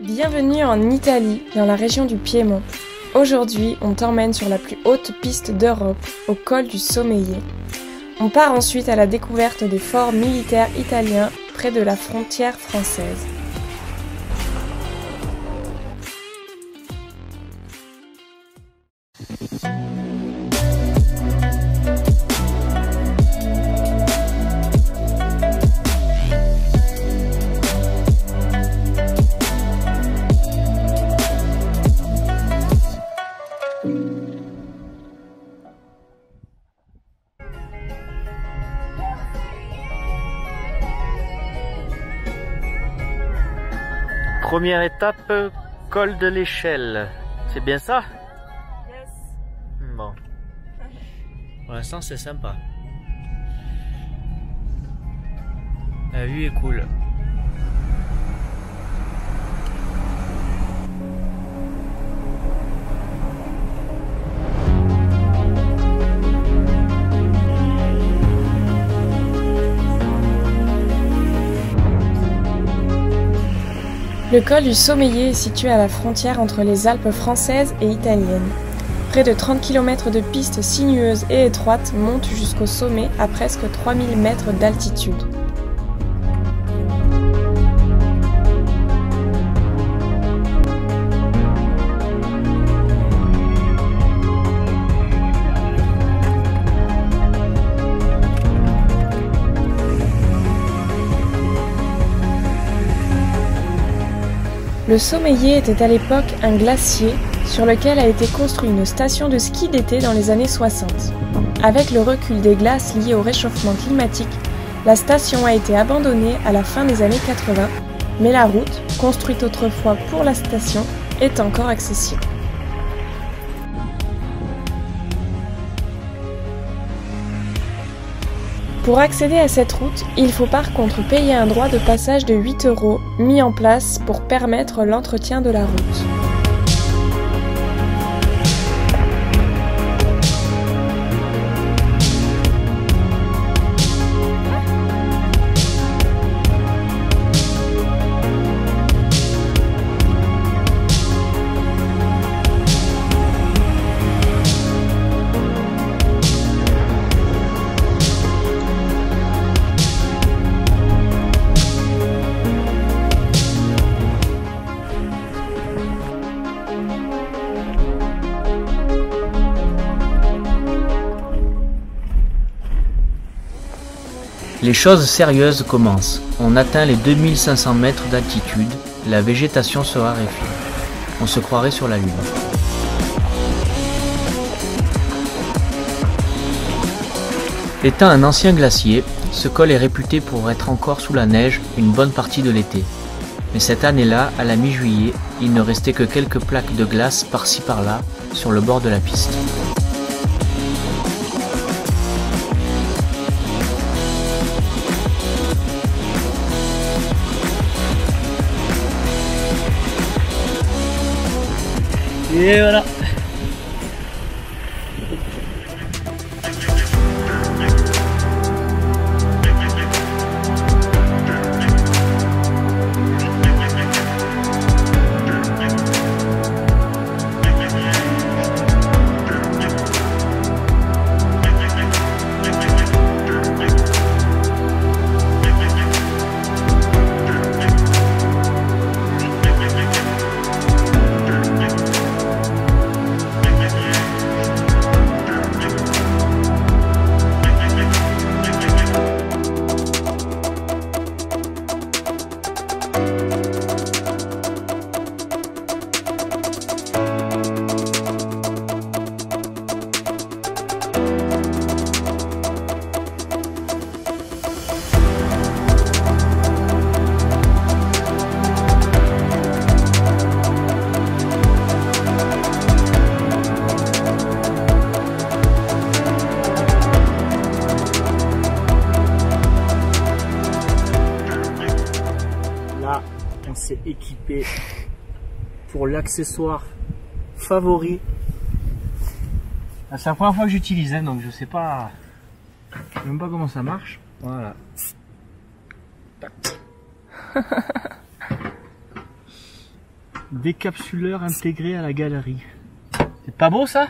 Bienvenue en Italie, dans la région du Piémont. Aujourd'hui, on t'emmène sur la plus haute piste d'Europe, au col du Sommeillé. On part ensuite à la découverte des forts militaires italiens près de la frontière française. Première étape, col de l'Échelle. C'est bien ça? Yes. Bon. Pour l'instant, c'est sympa. La vue est cool. Le col du Sommeillé est situé à la frontière entre les Alpes françaises et italiennes. Près de 30 km de pistes sinueuses et étroites montent jusqu'au sommet à presque 3000 mètres d'altitude. Le Sommeillé était à l'époque un glacier sur lequel a été construite une station de ski d'été dans les années 60. Avec le recul des glaces liées au réchauffement climatique, la station a été abandonnée à la fin des années 80, mais la route, construite autrefois pour la station, est encore accessible. Pour accéder à cette route, il faut par contre payer un droit de passage de 8 € mis en place pour permettre l'entretien de la route. Les choses sérieuses commencent. On atteint les 2500 mètres d'altitude, la végétation se raréfie. On se croirait sur la Lune. Étant un ancien glacier, ce col est réputé pour être encore sous la neige une bonne partie de l'été. Mais cette année-là, à la mi-juillet, il ne restait que quelques plaques de glace par-ci par-là sur le bord de la piste. Et voilà. s'est équipé pour l'accessoire favori. C'est la première fois que j'utilise, hein, donc je sais pas, même pas comment ça marche. Voilà. décapsuleur intégré à la galerie. C'est pas beau ça?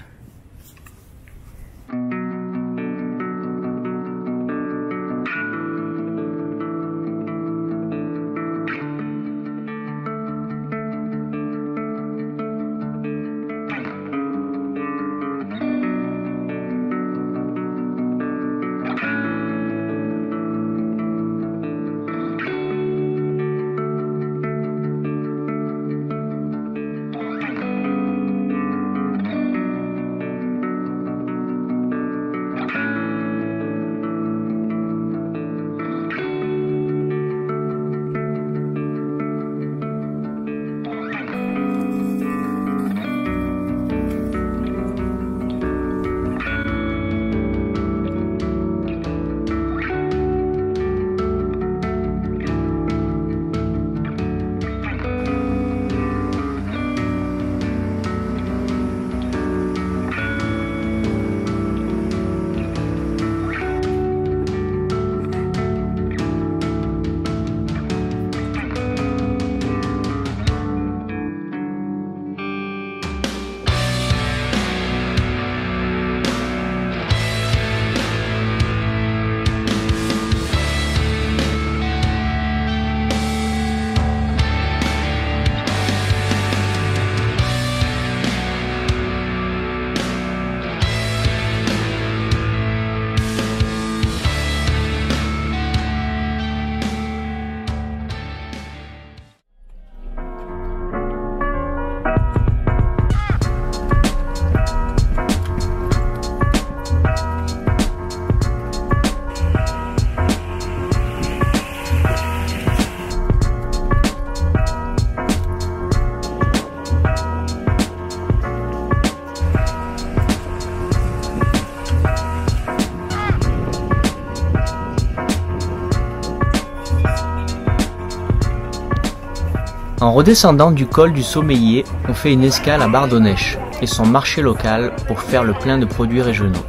En redescendant du col du Sommeiller, on fait une escale à Bardonèche et son marché local pour faire le plein de produits régionaux.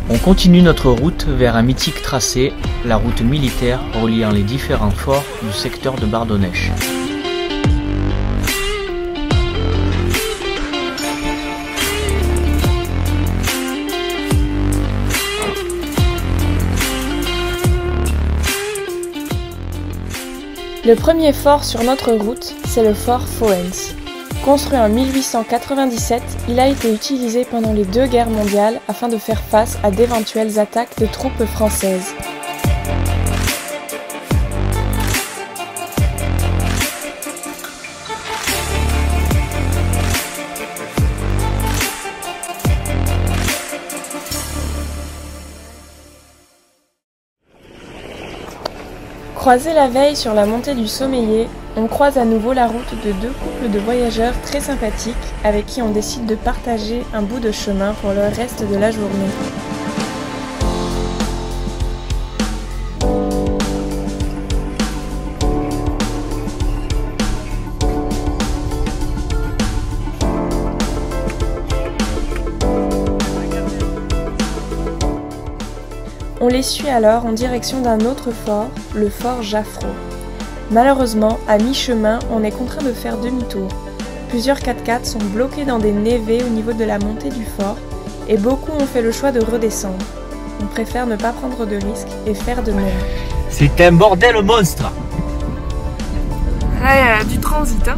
On continue notre route vers un mythique tracé, la route militaire reliant les différents forts du secteur de Bardonèche. Le premier fort sur notre route, c'est le fort Foens. Construit en 1897, il a été utilisé pendant les deux guerres mondiales afin de faire face à d'éventuelles attaques de troupes françaises. Croisé la veille sur la montée du Sommeiller, on croise à nouveau la route de deux couples de voyageurs très sympathiques avec qui on décide de partager un bout de chemin pour le reste de la journée. On les suit alors en direction d'un autre fort, le fort Jaffrot. Malheureusement, à mi-chemin, on est contraint de faire demi-tour. Plusieurs 4x4 sont bloqués dans des névés au niveau de la montée du fort et beaucoup ont fait le choix de redescendre. On préfère ne pas prendre de risques et faire de même. C'est un bordel monstre! Ouais, du transit, hein.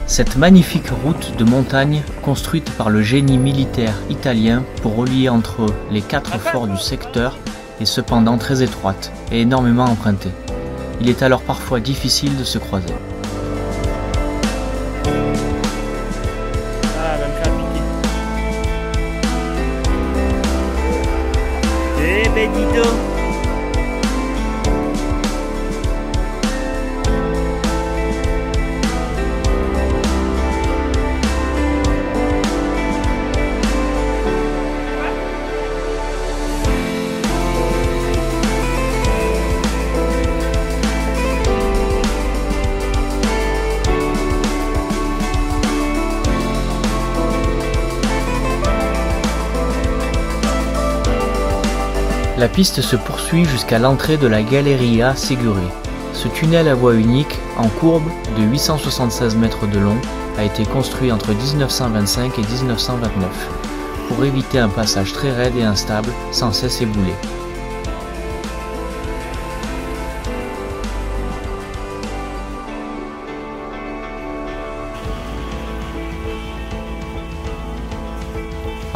Cette magnifique route de montagne, construite par le génie militaire italien pour relier entre eux les 4 forts du secteur, est cependant très étroite et énormément empruntée. Il est alors parfois difficile de se croiser. Ah, va me faire piquer. Eh ben dis donc. La piste se poursuit jusqu'à l'entrée de la Galleria Segure. Ce tunnel à voie unique, en courbe de 876 mètres de long, a été construit entre 1925 et 1929 pour éviter un passage très raide et instable, sans cesse éboulé.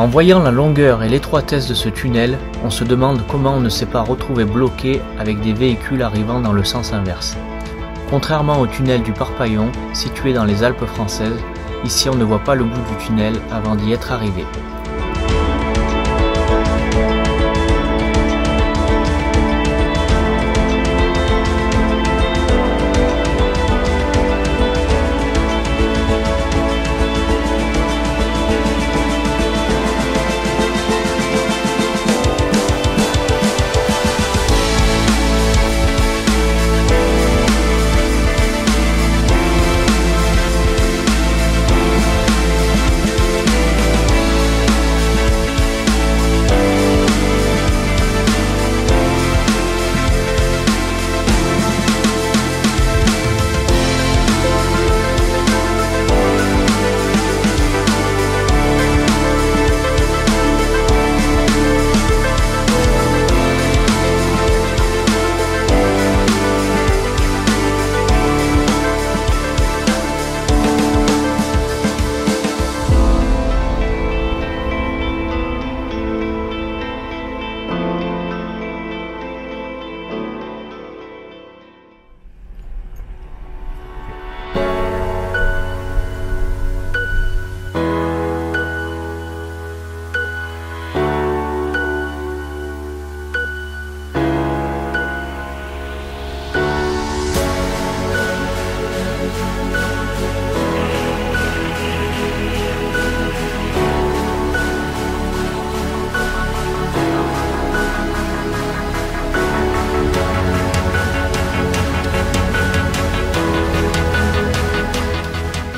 En voyant la longueur et l'étroitesse de ce tunnel, on se demande comment on ne s'est pas retrouvé bloqué avec des véhicules arrivant dans le sens inverse. Contrairement au tunnel du Parpaillon, situé dans les Alpes françaises, ici on ne voit pas le bout du tunnel avant d'y être arrivé.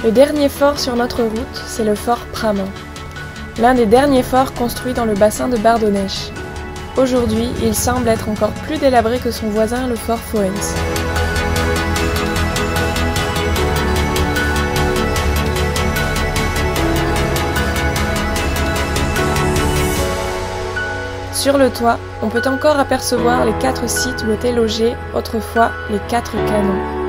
Le dernier fort sur notre route, c'est le fort Pramin, l'un des derniers forts construits dans le bassin de Bardonnèche. Aujourd'hui, il semble être encore plus délabré que son voisin, le fort Foens. Sur le toit, on peut encore apercevoir les 4 sites où étaient logés autrefois les 4 canons.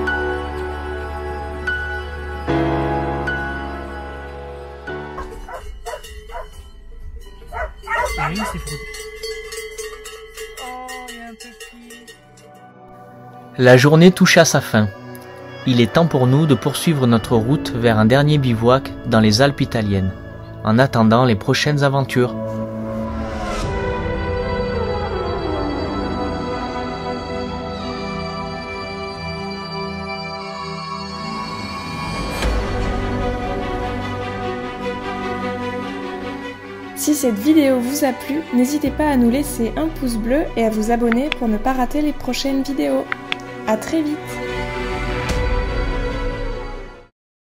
La journée touche à sa fin. Il est temps pour nous de poursuivre notre route vers un dernier bivouac dans les Alpes italiennes, en attendant les prochaines aventures. Si cette vidéo vous a plu, n'hésitez pas à nous laisser un pouce bleu et à vous abonner pour ne pas rater les prochaines vidéos. À très vite!